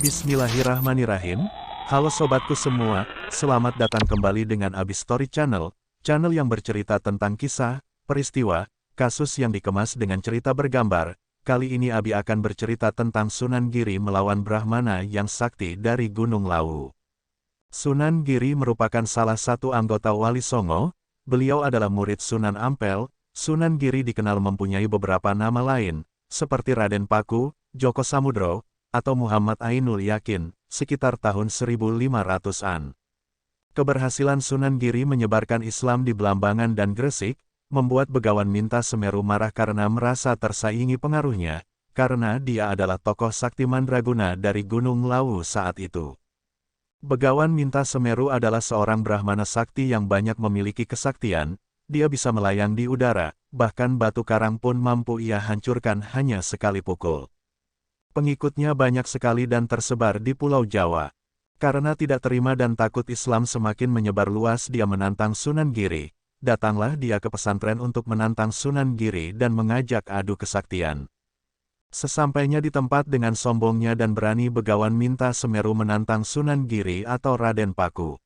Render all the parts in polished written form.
Bismillahirrahmanirrahim. Halo sobatku semua, selamat datang kembali dengan Abis Story Channel, channel yang bercerita tentang kisah, peristiwa, kasus yang dikemas dengan cerita bergambar. Kali ini Abi akan bercerita tentang Sunan Giri melawan Brahmana yang sakti dari Gunung Lawu. Sunan Giri merupakan salah satu anggota Wali Songo. Beliau adalah murid Sunan Ampel. Sunan Giri dikenal mempunyai beberapa nama lain, seperti Raden Paku, Joko Samudro, atau Muhammad Ainul Yakin, sekitar tahun 1500-an. Keberhasilan Sunan Giri menyebarkan Islam di Belambangan dan Gresik, membuat Begawan Minta Semeru marah karena merasa tersaingi pengaruhnya, karena dia adalah tokoh sakti mandraguna dari Gunung Lawu saat itu. Begawan Minta Semeru adalah seorang Brahmana sakti yang banyak memiliki kesaktian, dia bisa melayang di udara, bahkan batu karang pun mampu ia hancurkan hanya sekali pukul. Pengikutnya banyak sekali dan tersebar di Pulau Jawa. Karena tidak terima dan takut Islam semakin menyebar luas, dia menantang Sunan Giri. Datanglah dia ke pesantren untuk menantang Sunan Giri dan mengajak adu kesaktian. Sesampainya di tempat dengan sombongnya dan berani Begawan Minta Semeru menantang Sunan Giri atau Raden Paku.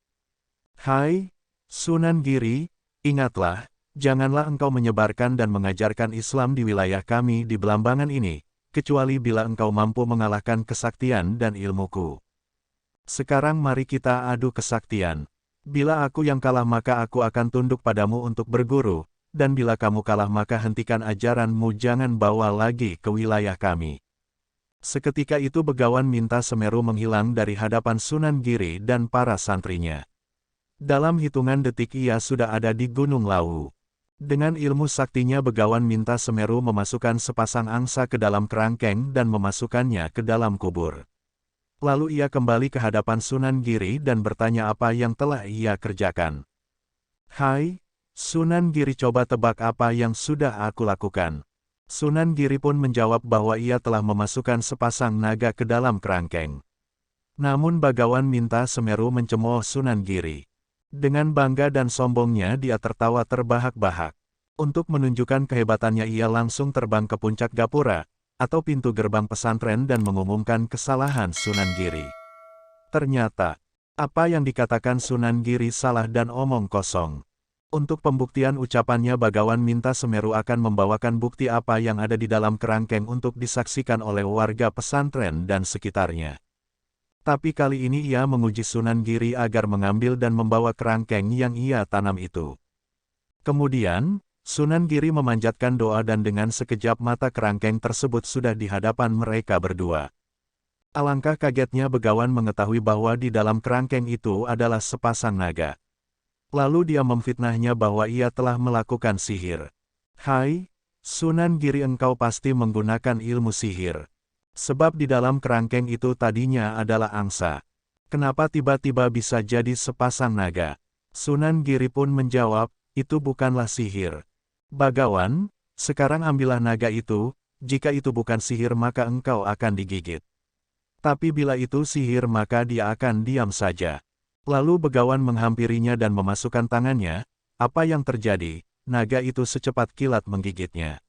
"Hai, Sunan Giri, ingatlah, janganlah engkau menyebarkan dan mengajarkan Islam di wilayah kami di Belambangan ini, kecuali bila engkau mampu mengalahkan kesaktian dan ilmuku. Sekarang mari kita adu kesaktian. Bila aku yang kalah maka aku akan tunduk padamu untuk berguru, dan bila kamu kalah maka hentikan ajaranmu, jangan bawa lagi ke wilayah kami." Seketika itu Begawan Minta Semeru menghilang dari hadapan Sunan Giri dan para santrinya. Dalam hitungan detik ia sudah ada di Gunung Lawu. Dengan ilmu saktinya Begawan Minta Semeru memasukkan sepasang angsa ke dalam kerangkeng dan memasukkannya ke dalam kubur. Lalu ia kembali ke hadapan Sunan Giri dan bertanya apa yang telah ia kerjakan. "Hai, Sunan Giri, coba tebak apa yang sudah aku lakukan." Sunan Giri pun menjawab bahwa ia telah memasukkan sepasang naga ke dalam kerangkeng. Namun Begawan Minta Semeru mencemooh Sunan Giri. Dengan bangga dan sombongnya dia tertawa terbahak-bahak. Untuk menunjukkan kehebatannya ia langsung terbang ke puncak gapura, atau pintu gerbang pesantren dan mengumumkan kesalahan Sunan Giri. Ternyata, apa yang dikatakan Sunan Giri salah dan omong kosong. Untuk pembuktian ucapannya Begawan Minta Semeru akan membawakan bukti apa yang ada di dalam kerangkeng untuk disaksikan oleh warga pesantren dan sekitarnya. Tapi kali ini ia menguji Sunan Giri agar mengambil dan membawa kerangkeng yang ia tanam itu. Kemudian, Sunan Giri memanjatkan doa dan dengan sekejap mata kerangkeng tersebut sudah di hadapan mereka berdua. Alangkah kagetnya Begawan mengetahui bahwa di dalam kerangkeng itu adalah sepasang naga. Lalu dia memfitnahnya bahwa ia telah melakukan sihir. "Hai, Sunan Giri, engkau pasti menggunakan ilmu sihir. Sebab di dalam kerangkeng itu tadinya adalah angsa. Kenapa tiba-tiba bisa jadi sepasang naga?" Sunan Giri pun menjawab, "Itu bukanlah sihir. Begawan, sekarang ambillah naga itu, jika itu bukan sihir maka engkau akan digigit. Tapi bila itu sihir maka dia akan diam saja." Lalu Begawan menghampirinya dan memasukkan tangannya. Apa yang terjadi? Naga itu secepat kilat menggigitnya.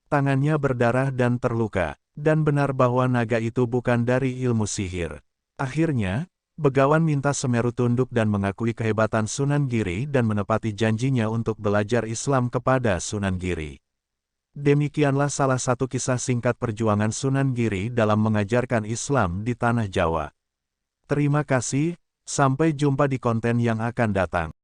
Tangannya berdarah dan terluka. Dan benar bahwa naga itu bukan dari ilmu sihir. Akhirnya, Begawan Minta Semeru tunduk dan mengakui kehebatan Sunan Giri dan menepati janjinya untuk belajar Islam kepada Sunan Giri. Demikianlah salah satu kisah singkat perjuangan Sunan Giri dalam mengajarkan Islam di Tanah Jawa. Terima kasih, sampai jumpa di konten yang akan datang.